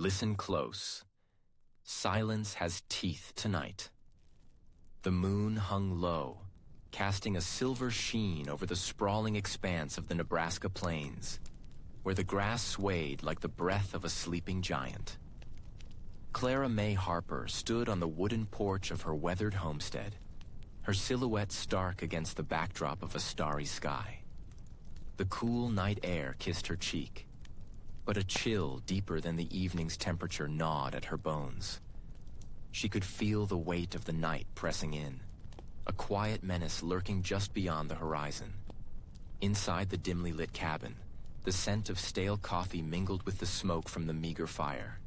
Listen close. Silence has teeth tonight. The moon hung low, casting a silver sheen over the sprawling expanse of the Nebraska plains, where the grass swayed like the breath of a sleeping giant. Clara May Harper stood on the wooden porch of her weathered homestead, her silhouette stark against the backdrop of a starry sky. The cool night air kissed her cheek, but a chill deeper than the evening's temperature gnawed at her bones. She could feel the weight of the night pressing in, a quiet menace lurking just beyond the horizon. Inside the dimly lit cabin, the scent of stale coffee mingled with the smoke from the meager fire,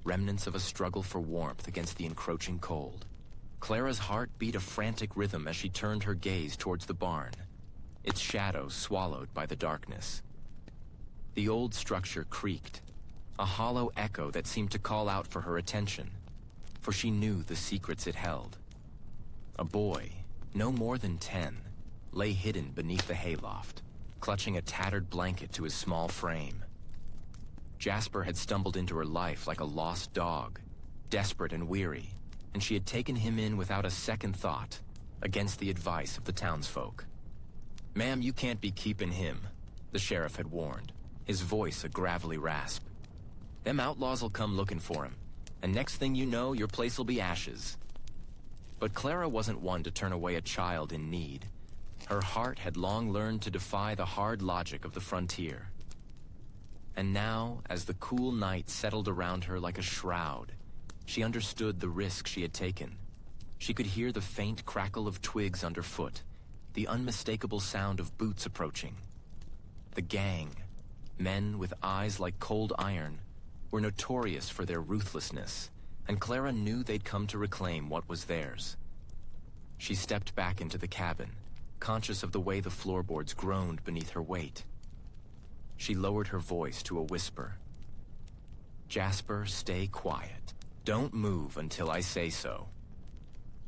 remnants of a struggle for warmth against the encroaching cold. Clara's heart beat a frantic rhythm as she turned her gaze towards the barn, its shadow swallowed by the darkness. The old structure creaked, a hollow echo that seemed to call out for her attention, for she knew the secrets it held. A boy, no more than 10, lay hidden beneath the hayloft, clutching a tattered blanket to his small frame. Jasper had stumbled into her life like a lost dog, desperate and weary, and she had taken him in without a second thought, against the advice of the townsfolk. "Ma'am, you can't be keeping him," the sheriff had warned, his voice a gravelly rasp. "Them outlaws'll come looking for him, and next thing you know, your place'll be ashes." But Clara wasn't one to turn away a child in need. Her heart had long learned to defy the hard logic of the frontier. And now, as the cool night settled around her like a shroud, she understood the risk she had taken. She could hear the faint crackle of twigs underfoot, the unmistakable sound of boots approaching. The gang, men with eyes like cold iron, were notorious for their ruthlessness, and Clara knew they'd come to reclaim what was theirs. She stepped back into the cabin, conscious of the way the floorboards groaned beneath her weight. She lowered her voice to a whisper. "Jasper, stay quiet. Don't move until I say so."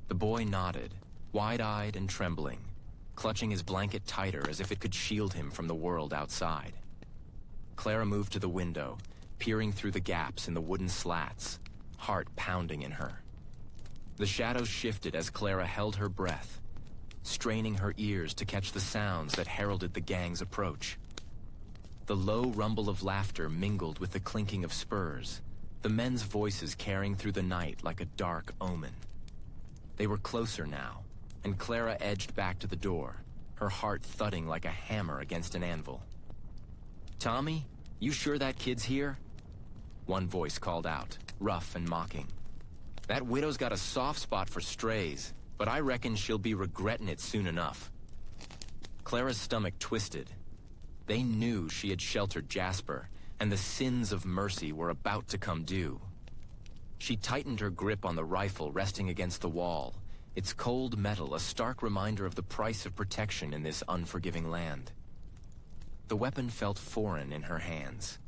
The boy nodded, wide-eyed and trembling, clutching his blanket tighter as if it could shield him from the world outside. Clara moved to the window, peering through the gaps in the wooden slats, heart pounding in her. The shadows shifted as Clara held her breath, straining her ears to catch the sounds that heralded the gang's approach. The low rumble of laughter mingled with the clinking of spurs, the men's voices carrying through the night like a dark omen. They were closer now, and Clara edged back to the door, her heart thudding like a hammer against an anvil. "Tommy, you sure that kid's here?" One voice called out, rough and mocking. "That widow's got a soft spot for strays, but I reckon she'll be regretting it soon enough." Clara's stomach twisted. They knew she had sheltered Jasper, and the sins of mercy were about to come due. She tightened her grip on the rifle resting against the wall, its cold metal a stark reminder of the price of protection in this unforgiving land. The weapon felt foreign in her hands,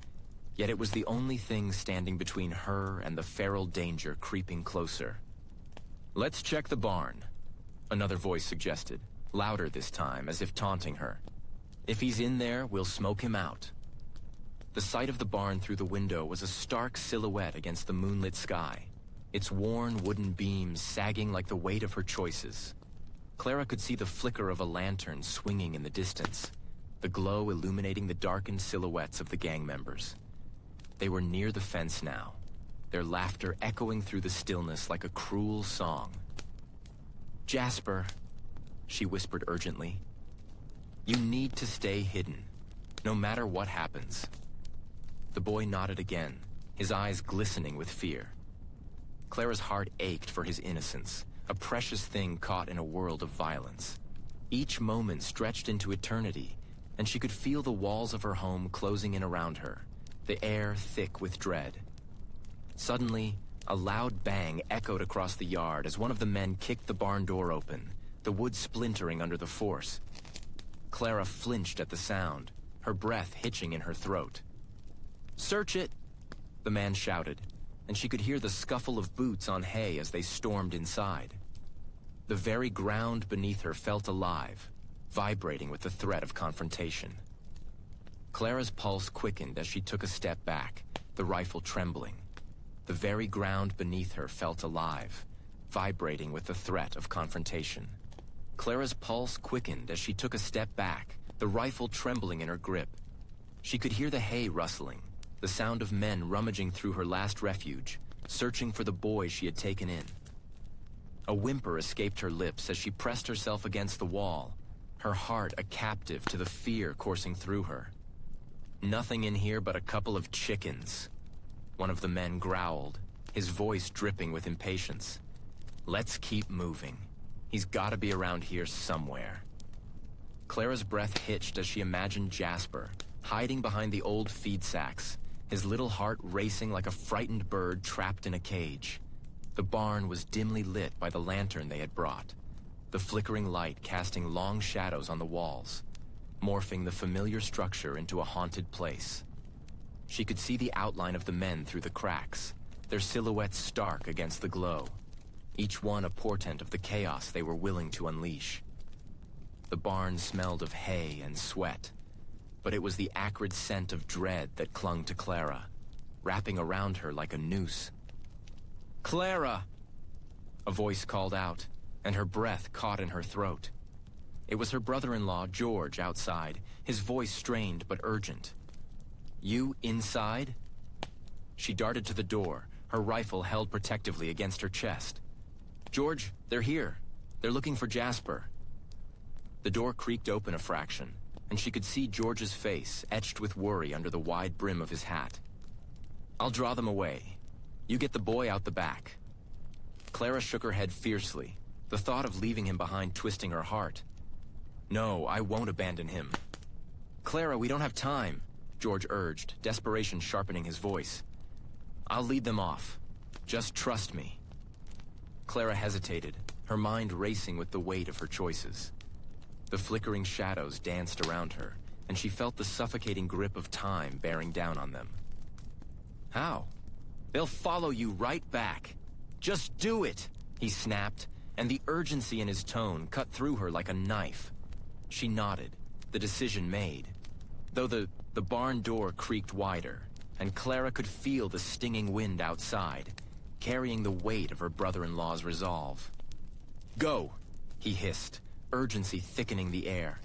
yet it was the only thing standing between her and the feral danger creeping closer. "Let's check the barn," another voice suggested, louder this time, as if taunting her. "If he's in there, we'll smoke him out." The sight of the barn through the window was a stark silhouette against the moonlit sky, its worn wooden beams sagging like the weight of her choices. Clara could see the flicker of a lantern swinging in the distance, the glow illuminating the darkened silhouettes of the gang members. They were near the fence now, their laughter echoing through the stillness like a cruel song. "Jasper," she whispered urgently, "you need to stay hidden, no matter what happens." The boy nodded again, his eyes glistening with fear. Clara's heart ached for his innocence, a precious thing caught in a world of violence. Each moment stretched into eternity, and she could feel the walls of her home closing in around her, the air thick with dread. Suddenly, a loud bang echoed across the yard as one of the men kicked the barn door open, the wood splintering under the force. Clara flinched at the sound, her breath hitching in her throat. "Search it!" the man shouted, and she could hear the scuffle of boots on hay as they stormed inside. The very ground beneath her felt alive, vibrating with the threat of confrontation. Clara's pulse quickened as she took a step back, the rifle trembling, The very ground beneath her felt alive, vibrating with the threat of confrontation. Clara's pulse quickened as she took a step back, the rifle trembling in her grip. She could hear the hay rustling, the sound of men rummaging through her last refuge, searching for the boy she had taken in. A whimper escaped her lips as she pressed herself against the wall, her heart a captive to the fear coursing through her. "Nothing in here but a couple of chickens," one of the men growled, his voice dripping with impatience. "Let's keep moving. He's gotta be around here somewhere." Clara's breath hitched as she imagined Jasper, hiding behind the old feed sacks, his little heart racing like a frightened bird trapped in a cage. The barn was dimly lit by the lantern they had brought, the flickering light casting long shadows on the walls, morphing the familiar structure into a haunted place. She could see the outline of the men through the cracks, their silhouettes stark against the glow, each one a portent of the chaos they were willing to unleash. The barn smelled of hay and sweat, but it was the acrid scent of dread that clung to Clara, wrapping around her like a noose. "Clara!" A voice called out, and her breath caught in her throat. It was her brother-in-law, George, outside, his voice strained but urgent. "You inside?" She darted to the door, her rifle held protectively against her chest. "George, they're here. They're looking for Jasper." The door creaked open a fraction, and she could see George's face etched with worry under the wide brim of his hat. "I'll draw them away. You get the boy out the back." Clara shook her head fiercely, the thought of leaving him behind twisting her heart. "No, I won't abandon him." "Clara, we don't have time," George urged, desperation sharpening his voice. "I'll lead them off. Just trust me." Clara hesitated, her mind racing with the weight of her choices. The flickering shadows danced around her, and she felt the suffocating grip of time bearing down on them. "How? They'll follow you right back. Just do it," he snapped, and the urgency in his tone cut through her like a knife. She nodded, the decision made, though the barn door creaked wider, and Clara could feel the stinging wind outside, carrying the weight of her brother-in-law's resolve. "Go," he hissed, urgency thickening the air.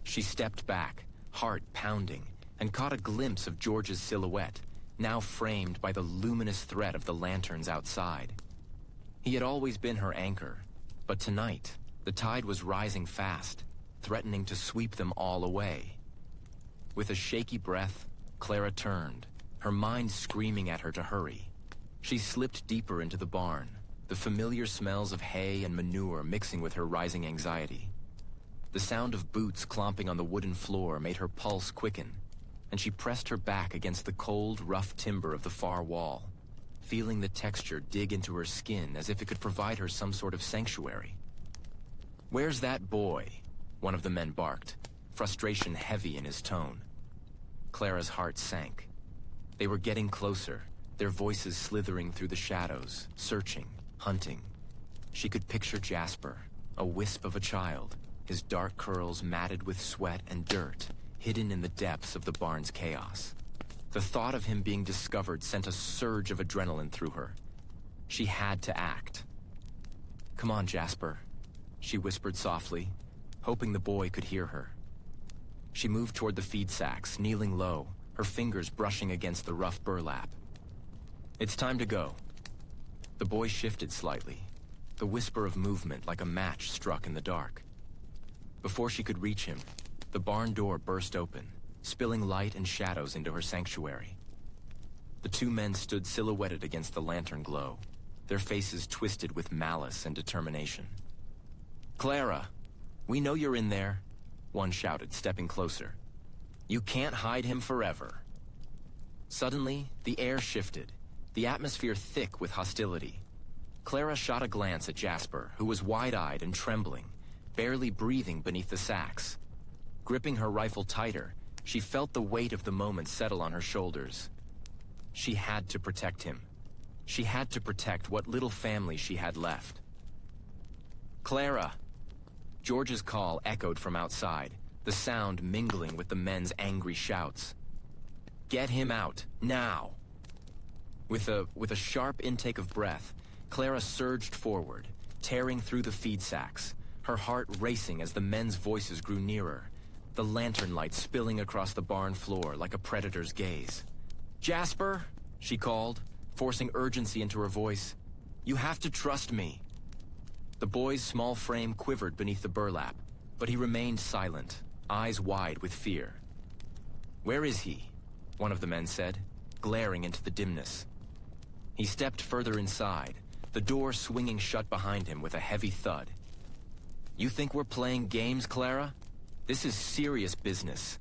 She stepped back, heart pounding, and caught a glimpse of George's silhouette, now framed by the luminous threat of the lanterns outside. He had always been her anchor, but tonight, the tide was rising fast, threatening to sweep them all away. With a shaky breath, Clara turned, her mind screaming at her to hurry. She slipped deeper into the barn, the familiar smells of hay and manure mixing with her rising anxiety. The sound of boots clomping on the wooden floor made her pulse quicken, and she pressed her back against the cold, rough timber of the far wall, feeling the texture dig into her skin as if it could provide her some sort of sanctuary. "Where's that boy?" one of the men barked, frustration heavy in his tone. Clara's heart sank. They were getting closer, their voices slithering through the shadows, searching, hunting. She could picture Jasper, a wisp of a child, his dark curls matted with sweat and dirt, hidden in the depths of the barn's chaos. The thought of him being discovered sent a surge of adrenaline through her. She had to act. "Come on, Jasper," she whispered softly, hoping the boy could hear her. She moved toward the feed sacks, kneeling low, her fingers brushing against the rough burlap. "It's time to go." The boy shifted slightly, the whisper of movement like a match struck in the dark. Before she could reach him, the barn door burst open, spilling light and shadows into her sanctuary. The two men stood silhouetted against the lantern glow, their faces twisted with malice and determination. "Clara, we know you're in there," one shouted, stepping closer. "You can't hide him forever." Suddenly, the air shifted, the atmosphere thick with hostility. Clara shot a glance at Jasper, who was wide-eyed and trembling, barely breathing beneath the sacks. Gripping her rifle tighter, she felt the weight of the moment settle on her shoulders. She had to protect him. She had to protect what little family she had left. "Clara!" George's call echoed from outside, the sound mingling with the men's angry shouts. "Get him out, now!" With a sharp intake of breath, Clara surged forward, tearing through the feed sacks, her heart racing as the men's voices grew nearer, the lantern light spilling across the barn floor like a predator's gaze. "Jasper," she called, forcing urgency into her voice. "You have to trust me." The boy's small frame quivered beneath the burlap, but he remained silent, eyes wide with fear. "Where is he?" one of the men said, glaring into the dimness. He stepped further inside, the door swinging shut behind him with a heavy thud. "You think we're playing games, Clara? This is serious business."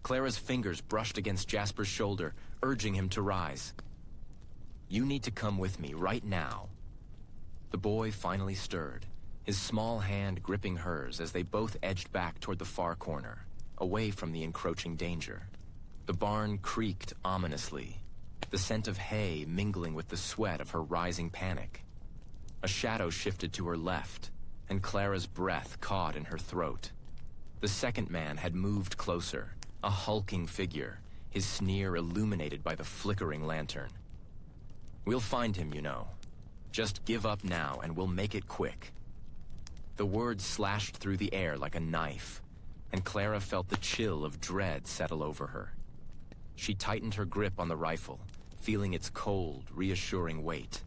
Clara's fingers brushed against Jasper's shoulder, urging him to rise. "You need to come with me right now." The boy finally stirred, his small hand gripping hers as they both edged back toward the far corner, away from the encroaching danger. The barn creaked ominously, the scent of hay mingling with the sweat of her rising panic. A shadow shifted to her left, and Clara's breath caught in her throat. The second man had moved closer, a hulking figure, his sneer illuminated by the flickering lantern. "We'll find him, you know. Just give up now and we'll make it quick." The words slashed through the air like a knife, and Clara felt the chill of dread settle over her. She tightened her grip on the rifle, feeling its cold, reassuring weight.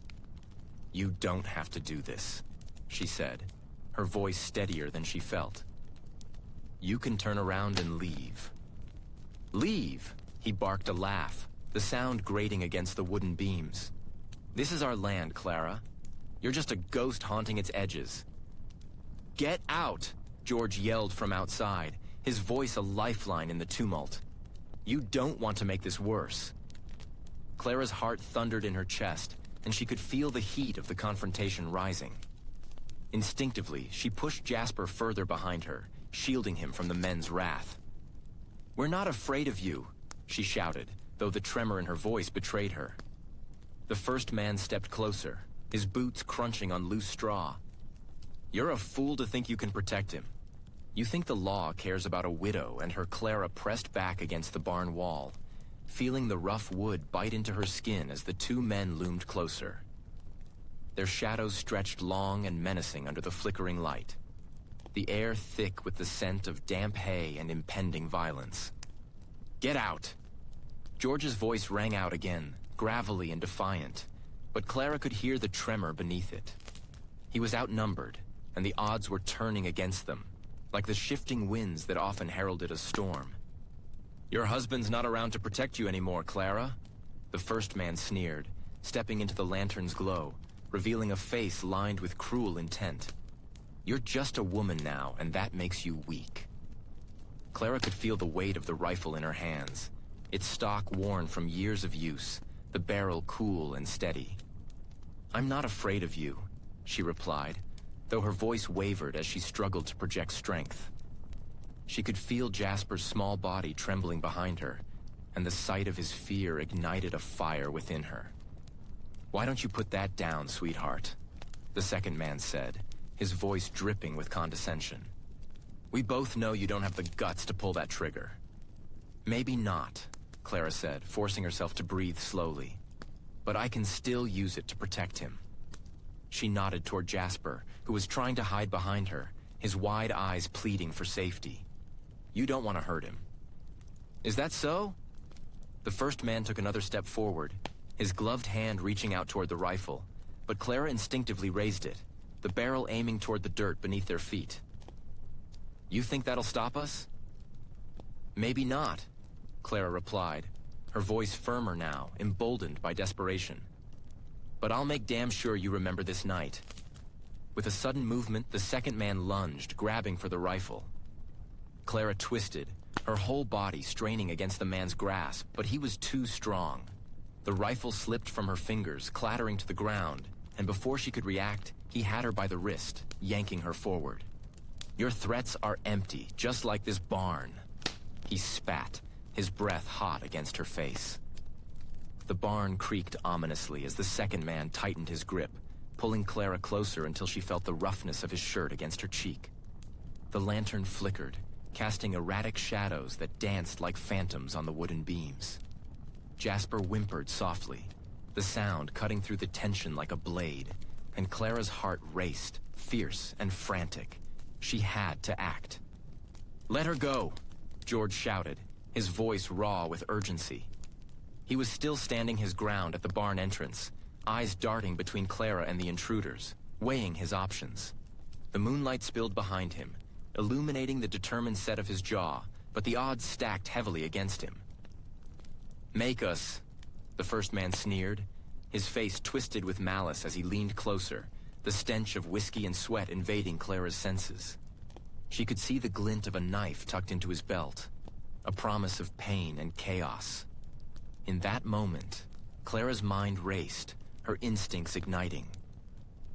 "You don't have to do this," she said, her voice steadier than she felt. "You can turn around and leave." "Leave?" He barked a laugh, the sound grating against the wooden beams. "This is our land, Clara. You're just a ghost haunting its edges." "Get out!" George yelled from outside, his voice a lifeline in the tumult. "You don't want to make this worse." Clara's heart thundered in her chest, and she could feel the heat of the confrontation rising. Instinctively, she pushed Jasper further behind her, shielding him from the men's wrath. "We're not afraid of you," she shouted, though the tremor in her voice betrayed her. The first man stepped closer, his boots crunching on loose straw. "You're a fool to think you can protect him. You think the law cares about a widow and her." Clara pressed back against the barn wall, feeling the rough wood bite into her skin as the two men loomed closer. Their shadows stretched long and menacing under the flickering light, the air thick with the scent of damp hay and impending violence. "Get out!" George's voice rang out again, gravelly and defiant, but Clara could hear the tremor beneath it. He was outnumbered, and the odds were turning against them, like the shifting winds that often heralded a storm. "Your husband's not around to protect you anymore, Clara," the first man sneered, stepping into the lantern's glow, revealing a face lined with cruel intent. "You're just a woman now, and that makes you weak." Clara could feel the weight of the rifle in her hands, its stock worn from years of use, the barrel cool and steady. "I'm not afraid of you," she replied, though her voice wavered as she struggled to project strength. She could feel Jasper's small body trembling behind her, and the sight of his fear ignited a fire within her. "Why don't you put that down, sweetheart?" the second man said, his voice dripping with condescension. "We both know you don't have the guts to pull that trigger." "Maybe not," Clara said, forcing herself to breathe slowly. "But I can still use it to protect him." She nodded toward Jasper, who was trying to hide behind her, his wide eyes pleading for safety. "You don't want to hurt him." "Is that so?" The first man took another step forward, his gloved hand reaching out toward the rifle, but Clara instinctively raised it, the barrel aiming toward the dirt beneath their feet. "You think that'll stop us?" "Maybe not," Clara replied, her voice firmer now, emboldened by desperation. "But I'll make damn sure you remember this night." With a sudden movement, the second man lunged, grabbing for the rifle. Clara twisted, her whole body straining against the man's grasp, but he was too strong. The rifle slipped from her fingers, clattering to the ground, and before she could react, he had her by the wrist, yanking her forward. "Your threats are empty, just like this barn." He spat, his breath hot against her face. The barn creaked ominously as the second man tightened his grip, pulling Clara closer until she felt the roughness of his shirt against her cheek. The lantern flickered, casting erratic shadows that danced like phantoms on the wooden beams. Jasper whimpered softly, the sound cutting through the tension like a blade, and Clara's heart raced, fierce and frantic. She had to act. "Let her go," George shouted, his voice raw with urgency. He was still standing his ground at the barn entrance, eyes darting between Clara and the intruders, weighing his options. The moonlight spilled behind him, illuminating the determined set of his jaw, but the odds stacked heavily against him. "Make us," the first man sneered, his face twisted with malice as he leaned closer, the stench of whiskey and sweat invading Clara's senses. She could see the glint of a knife tucked into his belt, a promise of pain and chaos. In that moment, Clara's mind raced, her instincts igniting.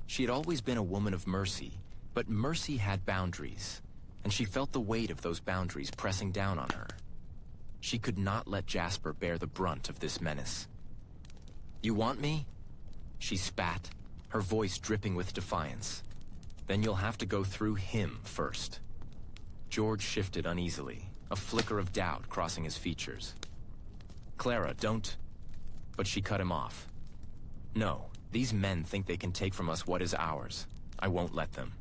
She had always been a woman of mercy, but mercy had boundaries, and she felt the weight of those boundaries pressing down on her. She could not let Jasper bear the brunt of this menace. "You want me?" She spat, her voice dripping with defiance. "Then you'll have to go through him first." George shifted uneasily, a flicker of doubt crossing his features. "Clara, don't..." But she cut him off. "No, these men think they can take from us what is ours. I won't let them."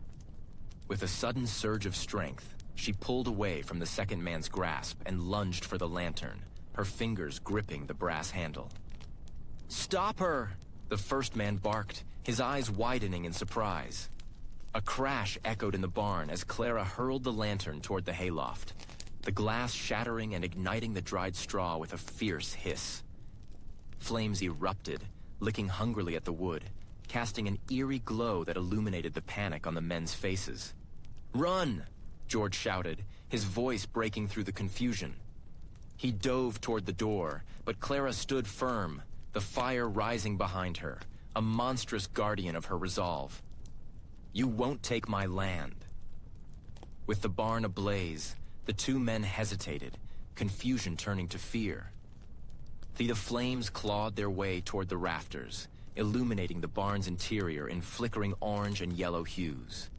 With a sudden surge of strength, she pulled away from the second man's grasp and lunged for the lantern, her fingers gripping the brass handle. "Stop her!" the first man barked, his eyes widening in surprise. A crash echoed in the barn as Clara hurled the lantern toward the hayloft, the glass shattering and igniting the dried straw with a fierce hiss. Flames erupted, licking hungrily at the wood, casting an eerie glow that illuminated the panic on the men's faces. "Run!" George shouted, his voice breaking through the confusion. He dove toward the door, but Clara stood firm, the fire rising behind her, a monstrous guardian of her resolve. "You won't take my land." With the barn ablaze, the two men hesitated, confusion turning to fear. The flames clawed their way toward the rafters, illuminating the barn's interior in flickering orange and yellow hues.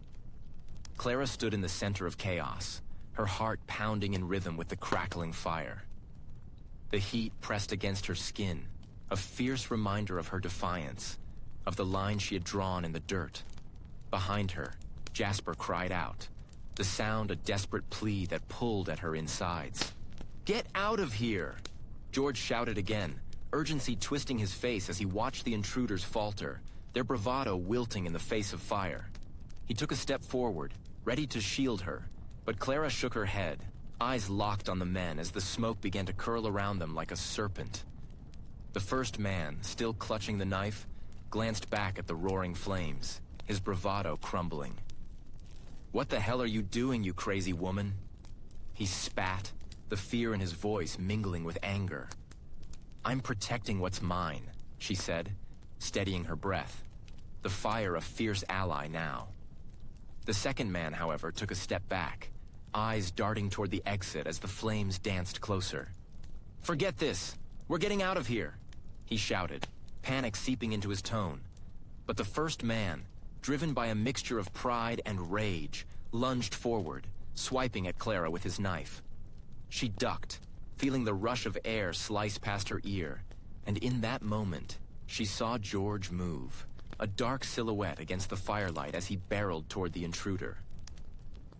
Clara stood in the center of chaos, her heart pounding in rhythm with the crackling fire. The heat pressed against her skin, a fierce reminder of her defiance, of the line she had drawn in the dirt. Behind her, Jasper cried out, the sound a desperate plea that pulled at her insides. "Get out of here!" George shouted again, urgency twisting his face as he watched the intruders falter, their bravado wilting in the face of fire. He took a step forward, ready to shield her, but Clara shook her head, eyes locked on the men as the smoke began to curl around them like a serpent. The first man, still clutching the knife, glanced back at the roaring flames, his bravado crumbling. "What the hell are you doing, you crazy woman?" He spat, the fear in his voice mingling with anger. "I'm protecting what's mine," she said, steadying her breath, the fire a fierce ally now. The second man, however, took a step back, eyes darting toward the exit as the flames danced closer. "Forget this! We're getting out of here!" he shouted, panic seeping into his tone. But the first man, driven by a mixture of pride and rage, lunged forward, swiping at Clara with his knife. She ducked, feeling the rush of air slice past her ear, and in that moment, she saw George move, a dark silhouette against the firelight as he barreled toward the intruder.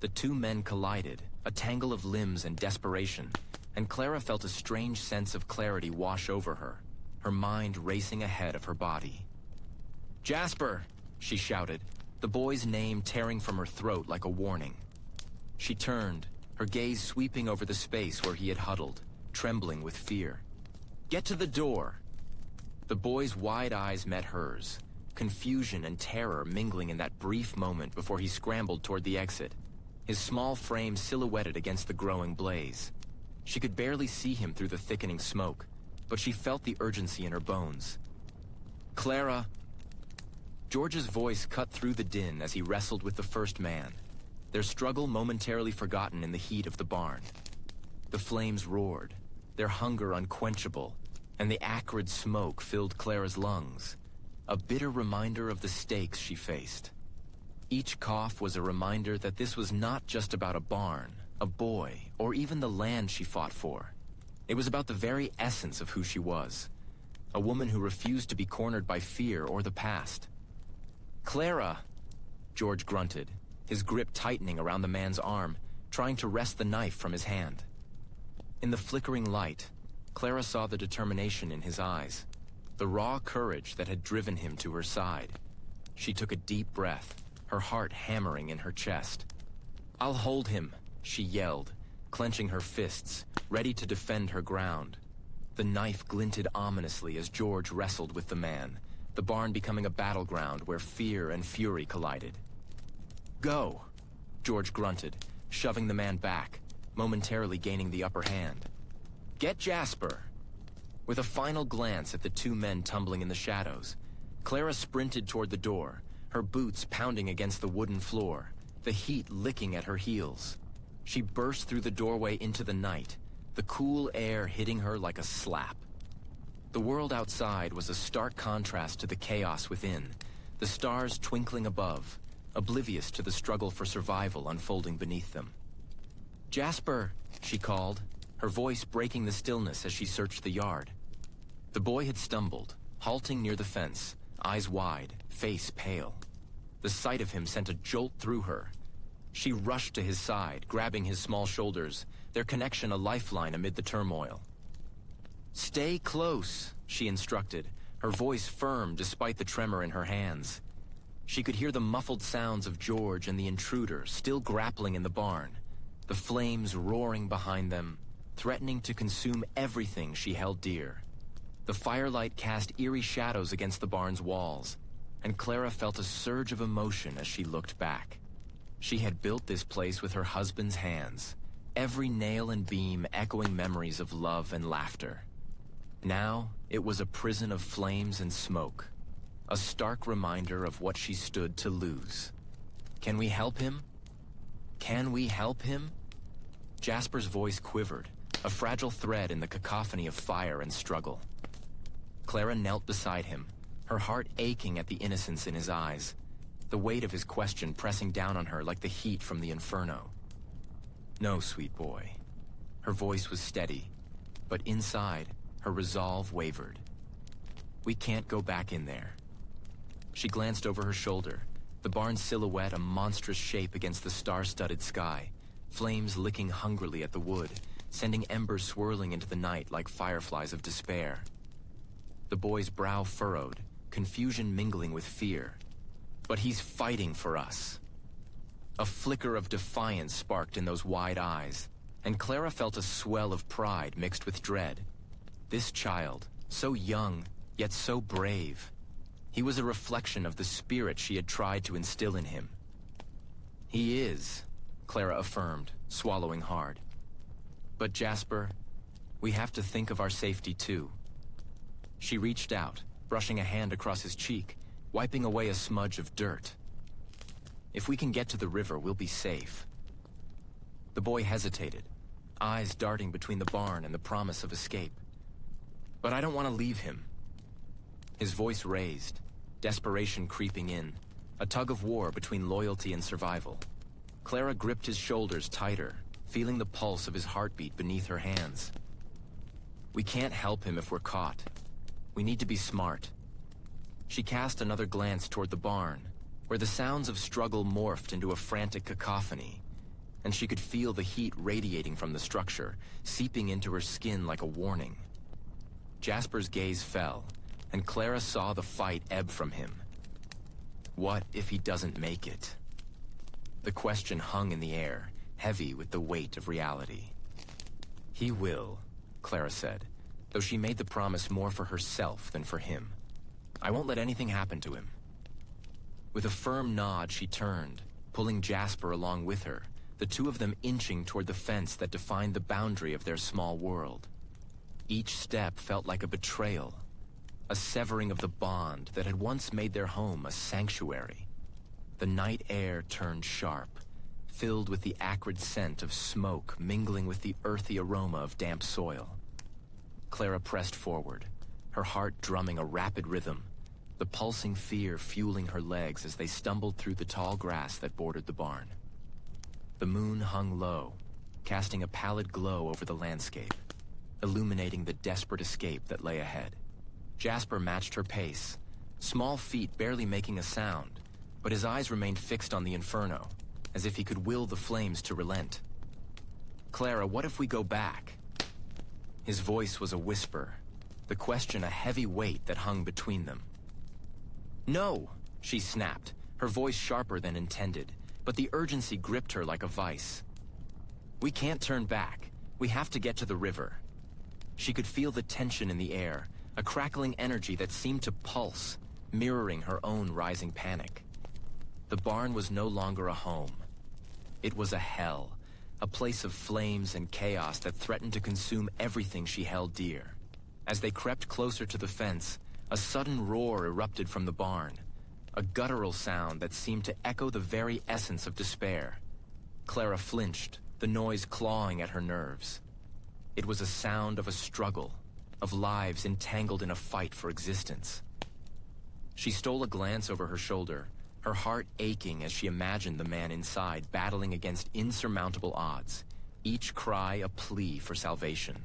The two men collided, a tangle of limbs and desperation, and Clara felt a strange sense of clarity wash over her, her mind racing ahead of her body. "Jasper!" she shouted, the boy's name tearing from her throat like a warning. She turned, her gaze sweeping over the space where he had huddled, trembling with fear. "Get to the door!" The boy's wide eyes met hers, confusion and terror mingling in that brief moment before he scrambled toward the exit, his small frame silhouetted against the growing blaze. She could barely see him through the thickening smoke, but she felt the urgency in her bones. "Clara!" George's voice cut through the din as he wrestled with the first man, their struggle momentarily forgotten in the heat of the barn. The flames roared, their hunger unquenchable, and the acrid smoke filled Clara's lungs, a bitter reminder of the stakes she faced. Each cough was a reminder that this was not just about a barn, a boy, or even the land she fought for. It was about the very essence of who she was, a woman who refused to be cornered by fear or the past. "Clara!" George grunted, his grip tightening around the man's arm, trying to wrest the knife from his hand. In the flickering light, Clara saw the determination in his eyes, the raw courage that had driven him to her side. She took a deep breath, her heart hammering in her chest. "I'll hold him," she yelled, clenching her fists, ready to defend her ground. The knife glinted ominously as George wrestled with the man, the barn becoming a battleground where fear and fury collided. "Go," George grunted, shoving the man back, momentarily gaining the upper hand. "Get Jasper!" With a final glance at the two men tumbling in the shadows, Clara sprinted toward the door, her boots pounding against the wooden floor, the heat licking at her heels. She burst through the doorway into the night, the cool air hitting her like a slap. The world outside was a stark contrast to the chaos within, the stars twinkling above, oblivious to the struggle for survival unfolding beneath them. "Jasper," she called, her voice breaking the stillness as she searched the yard. The boy had stumbled, halting near the fence, eyes wide, face pale. The sight of him sent a jolt through her. She rushed to his side, grabbing his small shoulders, their connection a lifeline amid the turmoil. "Stay close," she instructed, her voice firm despite the tremor in her hands. She could hear the muffled sounds of George and the intruder still grappling in the barn, the flames roaring behind them, threatening to consume everything she held dear. The firelight cast eerie shadows against the barn's walls, and Clara felt a surge of emotion as she looked back. She had built this place with her husband's hands, every nail and beam echoing memories of love and laughter. Now, it was a prison of flames and smoke, a stark reminder of what she stood to lose. "Can we help him? Can we help him?" Jasper's voice quivered, a fragile thread in the cacophony of fire and struggle. Clara knelt beside him, her heart aching at the innocence in his eyes, the weight of his question pressing down on her like the heat from the inferno. "No, sweet boy." Her voice was steady, but inside, her resolve wavered. "We can't go back in there." She glanced over her shoulder, the barn's silhouette a monstrous shape against the star-studded sky, flames licking hungrily at the wood, sending embers swirling into the night like fireflies of despair. The boy's brow furrowed, confusion mingling with fear. "But he's fighting for us." A flicker of defiance sparked in those wide eyes, and Clara felt a swell of pride mixed with dread. This child, so young, yet so brave. He was a reflection of the spirit she had tried to instill in him. "He is," Clara affirmed, swallowing hard. "But Jasper, we have to think of our safety too." She reached out, brushing a hand across his cheek, wiping away a smudge of dirt. "If we can get to the river, we'll be safe." The boy hesitated, eyes darting between the barn and the promise of escape. "But I don't want to leave him." His voice raised, desperation creeping in, a tug of war between loyalty and survival. Clara gripped his shoulders tighter, feeling the pulse of his heartbeat beneath her hands. "We can't help him if we're caught. We need to be smart." She cast another glance toward the barn, where the sounds of struggle morphed into a frantic cacophony, and she could feel the heat radiating from the structure, seeping into her skin like a warning. Jasper's gaze fell, and Clara saw the fight ebb from him. What if he doesn't make it? The question hung in the air, heavy with the weight of reality. "He will," Clara said, though she made the promise more for herself than for him. "I won't let anything happen to him." With a firm nod, she turned, pulling Jasper along with her, the two of them inching toward the fence that defined the boundary of their small world. Each step felt like a betrayal, a severing of the bond that had once made their home a sanctuary. The night air turned sharp, filled with the acrid scent of smoke mingling with the earthy aroma of damp soil. Clara pressed forward, her heart drumming a rapid rhythm, the pulsing fear fueling her legs as they stumbled through the tall grass that bordered the barn. The moon hung low, casting a pallid glow over the landscape, illuminating the desperate escape that lay ahead. Jasper matched her pace, small feet barely making a sound, but his eyes remained fixed on the inferno, as if he could will the flames to relent. "Clara, what if we go back?" His voice was a whisper, the question a heavy weight that hung between them. "No!" she snapped, her voice sharper than intended, but the urgency gripped her like a vice. "We can't turn back. We have to get to the river." She could feel the tension in the air, a crackling energy that seemed to pulse, mirroring her own rising panic. The barn was no longer a home. It was a hell, a place of flames and chaos that threatened to consume everything she held dear. As they crept closer to the fence, a sudden roar erupted from the barn, a guttural sound that seemed to echo the very essence of despair. Clara flinched, the noise clawing at her nerves. It was a sound of a struggle, of lives entangled in a fight for existence. She stole a glance over her shoulder, her heart aching as she imagined the man inside battling against insurmountable odds, each cry a plea for salvation.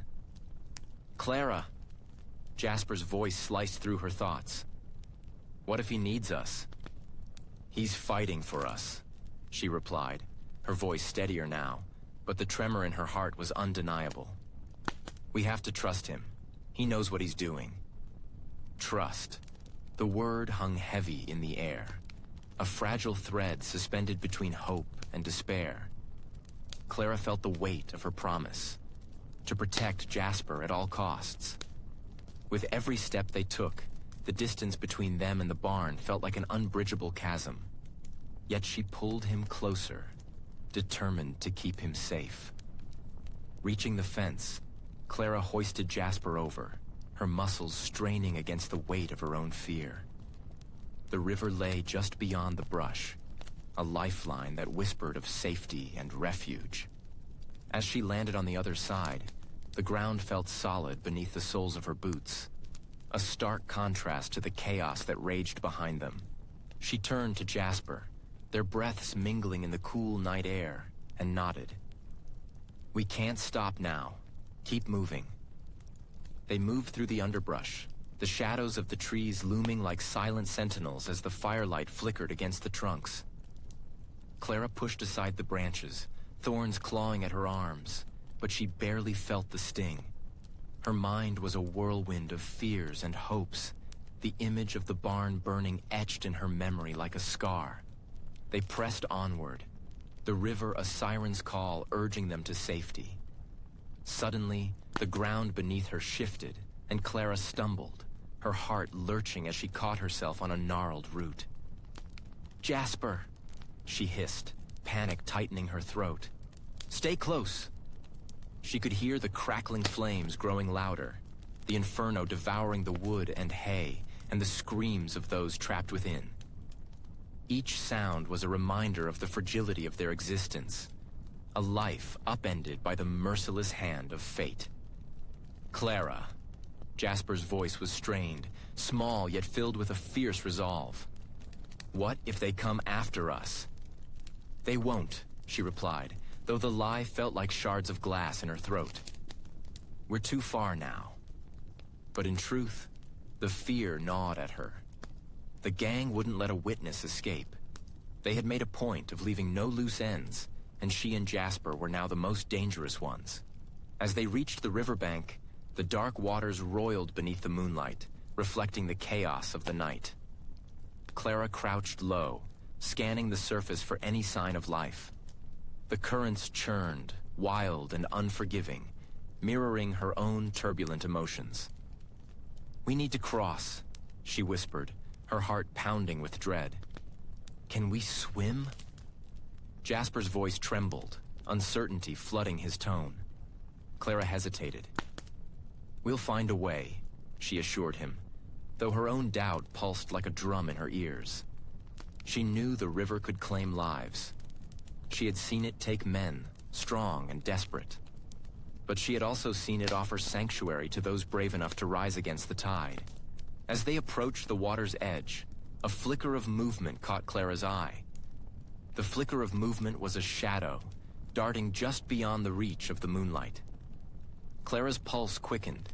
"Clara!" Jasper's voice sliced through her thoughts. "What if he needs us?" "He's fighting for us," she replied, her voice steadier now, but the tremor in her heart was undeniable. "We have to trust him. He knows what he's doing." Trust. The word hung heavy in the air, a fragile thread suspended between hope and despair. Clara felt the weight of her promise, to protect Jasper at all costs. With every step they took, the distance between them and the barn felt like an unbridgeable chasm. Yet she pulled him closer, determined to keep him safe. Reaching the fence, Clara hoisted Jasper over, her muscles straining against the weight of her own fear. The river lay just beyond the brush, a lifeline that whispered of safety and refuge. As she landed on the other side, the ground felt solid beneath the soles of her boots, a stark contrast to the chaos that raged behind them. She turned to Jasper, their breaths mingling in the cool night air, and nodded. "We can't stop now. Keep moving." They moved through the underbrush, the shadows of the trees looming like silent sentinels as the firelight flickered against the trunks. Clara pushed aside the branches, thorns clawing at her arms, but she barely felt the sting. Her mind was a whirlwind of fears and hopes, the image of the barn burning etched in her memory like a scar. They pressed onward, the river a siren's call urging them to safety. Suddenly, the ground beneath her shifted, and Clara stumbled, her heart lurching as she caught herself on a gnarled root. "Jasper!" she hissed, panic tightening her throat. "Stay close!" She could hear the crackling flames growing louder, the inferno devouring the wood and hay, and the screams of those trapped within. Each sound was a reminder of the fragility of their existence, a life upended by the merciless hand of fate. "Clara!" Jasper's voice was strained, small yet filled with a fierce resolve. "What if they come after us?" "They won't," she replied, though the lie felt like shards of glass in her throat. "We're too far now." But in truth, the fear gnawed at her. The gang wouldn't let a witness escape. They had made a point of leaving no loose ends, and she and Jasper were now the most dangerous ones. As they reached the riverbank, the dark waters roiled beneath the moonlight, reflecting the chaos of the night. Clara crouched low, scanning the surface for any sign of life. The currents churned, wild and unforgiving, mirroring her own turbulent emotions. "We need to cross," she whispered, her heart pounding with dread. "Can we swim?" Jasper's voice trembled, uncertainty flooding his tone. Clara hesitated. "We'll find a way," she assured him, though her own doubt pulsed like a drum in her ears. She knew the river could claim lives. She had seen it take men, strong and desperate. But she had also seen it offer sanctuary to those brave enough to rise against the tide. As they approached the water's edge, a flicker of movement caught Clara's eye. The flicker of movement was a shadow, darting just beyond the reach of the moonlight. Clara's pulse quickened.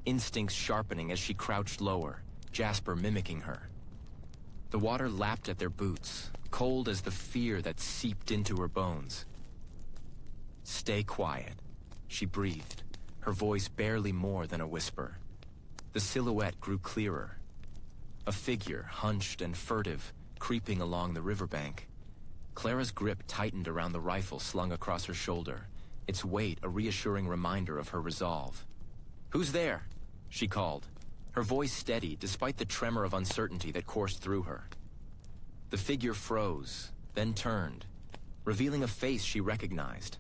instincts sharpening as she crouched lower, Jasper mimicking her. The water lapped at their boots, cold as the fear that seeped into her bones. "Stay quiet," she breathed, her voice barely more than a whisper. The silhouette grew clearer. A figure, hunched and furtive, creeping along the riverbank. Clara's grip tightened around the rifle slung across her shoulder, its weight a reassuring reminder of her resolve. "Who's there?" she called, her voice steady despite the tremor of uncertainty that coursed through her. The figure froze, then turned, revealing a face she recognized.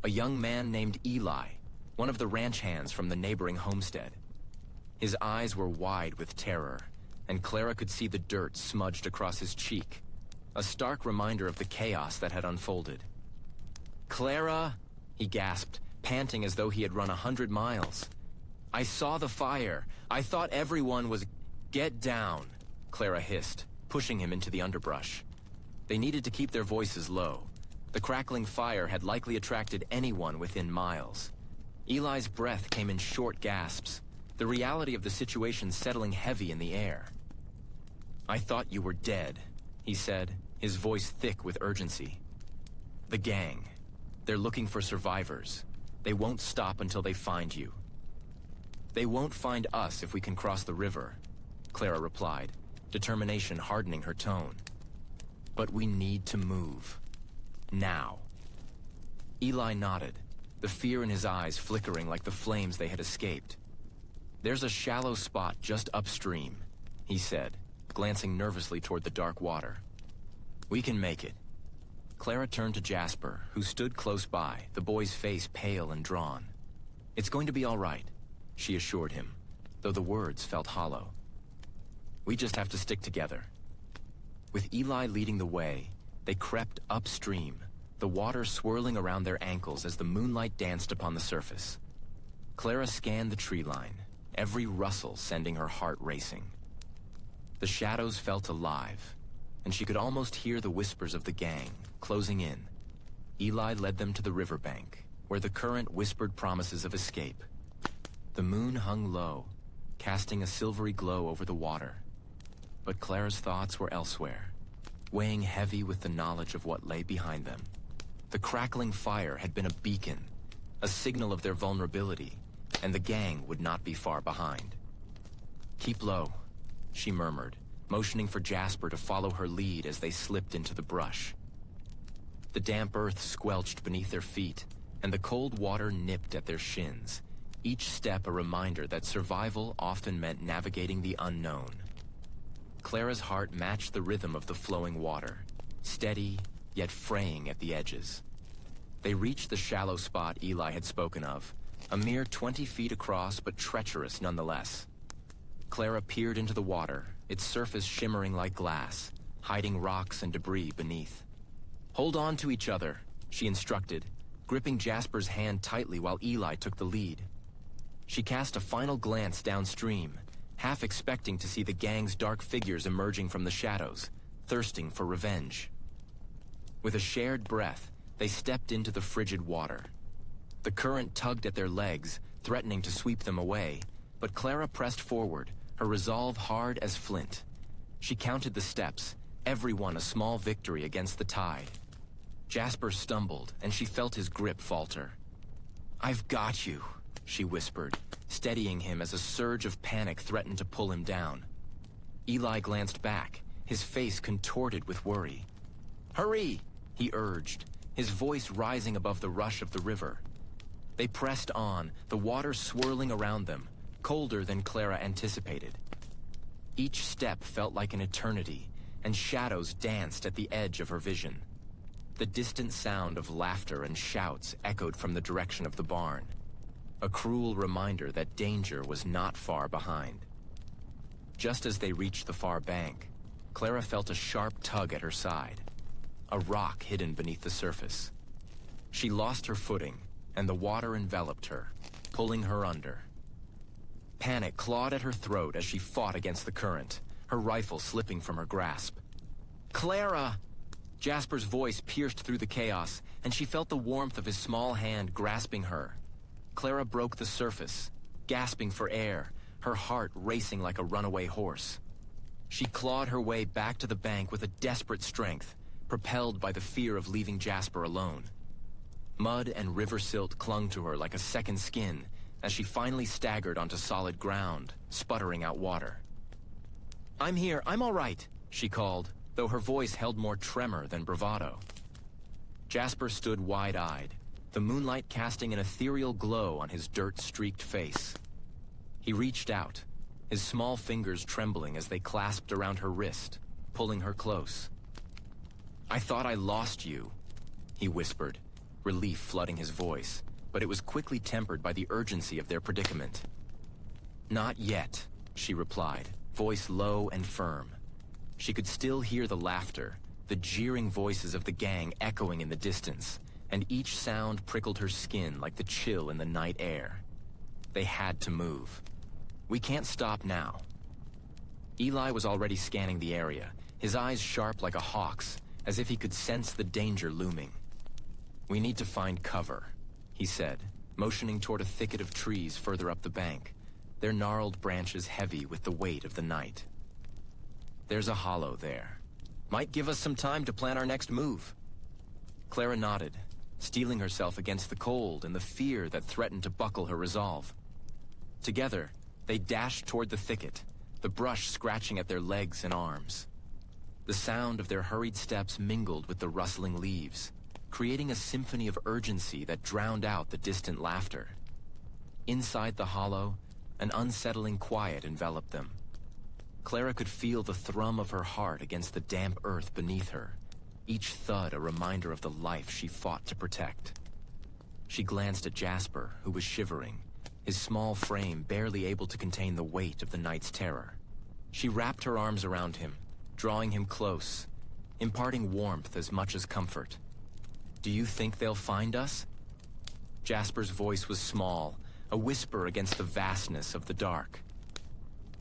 A young man named Eli, one of the ranch hands from the neighboring homestead. His eyes were wide with terror, and Clara could see the dirt smudged across his cheek, a stark reminder of the chaos that had unfolded. "Clara," he gasped, panting as though he had run 100 miles. "I saw the fire. I thought everyone was—" "Get down," Clara hissed, pushing him into the underbrush. They needed to keep their voices low. The crackling fire had likely attracted anyone within miles. Eli's breath came in short gasps, the reality of the situation settling heavy in the air. "I thought you were dead," he said, his voice thick with urgency. "The gang. They're looking for survivors. They won't stop until they find you." "They won't find us if we can cross the river," Clara replied, determination hardening her tone. "But we need to move. Now." Eli nodded, the fear in his eyes flickering like the flames they had escaped. "There's a shallow spot just upstream," he said, glancing nervously toward the dark water. "We can make it." Clara turned to Jasper, who stood close by, the boy's face pale and drawn. "It's going to be all right," she assured him, though the words felt hollow. "We just have to stick together." With Eli leading the way, they crept upstream, the water swirling around their ankles as the moonlight danced upon the surface. Clara scanned the tree line, every rustle sending her heart racing. The shadows felt alive, and she could almost hear the whispers of the gang, closing in. Eli led them to the riverbank, where the current whispered promises of escape. The moon hung low, casting a silvery glow over the water. But Clara's thoughts were elsewhere, weighing heavy with the knowledge of what lay behind them. The crackling fire had been a beacon, a signal of their vulnerability, and the gang would not be far behind. "Keep low," she murmured, motioning for Jasper to follow her lead as they slipped into the brush. The damp earth squelched beneath their feet, and the cold water nipped at their shins, each step a reminder that survival often meant navigating the unknown. Clara's heart matched the rhythm of the flowing water, steady yet fraying at the edges. They reached the shallow spot Eli had spoken of, a mere 20 feet across but treacherous nonetheless. Clara peered into the water, its surface shimmering like glass, hiding rocks and debris beneath. "Hold on to each other," she instructed, gripping Jasper's hand tightly while Eli took the lead. She cast a final glance downstream, half expecting to see the gang's dark figures emerging from the shadows, thirsting for revenge. With a shared breath, they stepped into the frigid water. The current tugged at their legs, threatening to sweep them away, but Clara pressed forward, her resolve hard as flint. She counted the steps, every one a small victory against the tide. Jasper stumbled, and she felt his grip falter. "I've got you," she whispered, steadying him as a surge of panic threatened to pull him down. Eli glanced back, his face contorted with worry. "Hurry!" he urged, his voice rising above the rush of the river. They pressed on, the water swirling around them, colder than Clara anticipated. Each step felt like an eternity, and shadows danced at the edge of her vision. The distant sound of laughter and shouts echoed from the direction of the barn, a cruel reminder that danger was not far behind. Just as they reached the far bank, Clara felt a sharp tug at her side, a rock hidden beneath the surface. She lost her footing, and the water enveloped her, pulling her under. Panic clawed at her throat as she fought against the current, her rifle slipping from her grasp. "Clara!" Jasper's voice pierced through the chaos, and she felt the warmth of his small hand grasping her. Clara broke the surface, gasping for air, her heart racing like a runaway horse. She clawed her way back to the bank with a desperate strength, propelled by the fear of leaving Jasper alone. Mud and river silt clung to her like a second skin as she finally staggered onto solid ground, sputtering out water. "I'm here, I'm all right," she called, though her voice held more tremor than bravado. Jasper stood wide-eyed, the moonlight casting an ethereal glow on his dirt-streaked face. He reached out, his small fingers trembling as they clasped around her wrist, pulling her close. "I thought I lost you," he whispered, relief flooding his voice, but it was quickly tempered by the urgency of their predicament. "Not yet," she replied, voice low and firm. She could still hear the laughter, the jeering voices of the gang echoing in the distance, and each sound prickled her skin like the chill in the night air. They had to move. "We can't stop now." Eli was already scanning the area, his eyes sharp like a hawk's, as if he could sense the danger looming. "We need to find cover," he said, motioning toward a thicket of trees further up the bank, their gnarled branches heavy with the weight of the night. "There's a hollow there. Might give us some time to plan our next move." Clara nodded, steeling herself against the cold and the fear that threatened to buckle her resolve. Together, they dashed toward the thicket, the brush scratching at their legs and arms. The sound of their hurried steps mingled with the rustling leaves, creating a symphony of urgency that drowned out the distant laughter. Inside the hollow, an unsettling quiet enveloped them. Clara could feel the thrum of her heart against the damp earth beneath her, each thud a reminder of the life she fought to protect. She glanced at Jasper, who was shivering, his small frame barely able to contain the weight of the night's terror. She wrapped her arms around him, drawing him close, imparting warmth as much as comfort. "Do you think they'll find us?" Jasper's voice was small, a whisper against the vastness of the dark.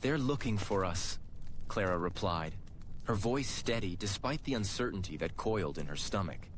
"They're looking for us," Clara replied, her voice steady despite the uncertainty that coiled in her stomach.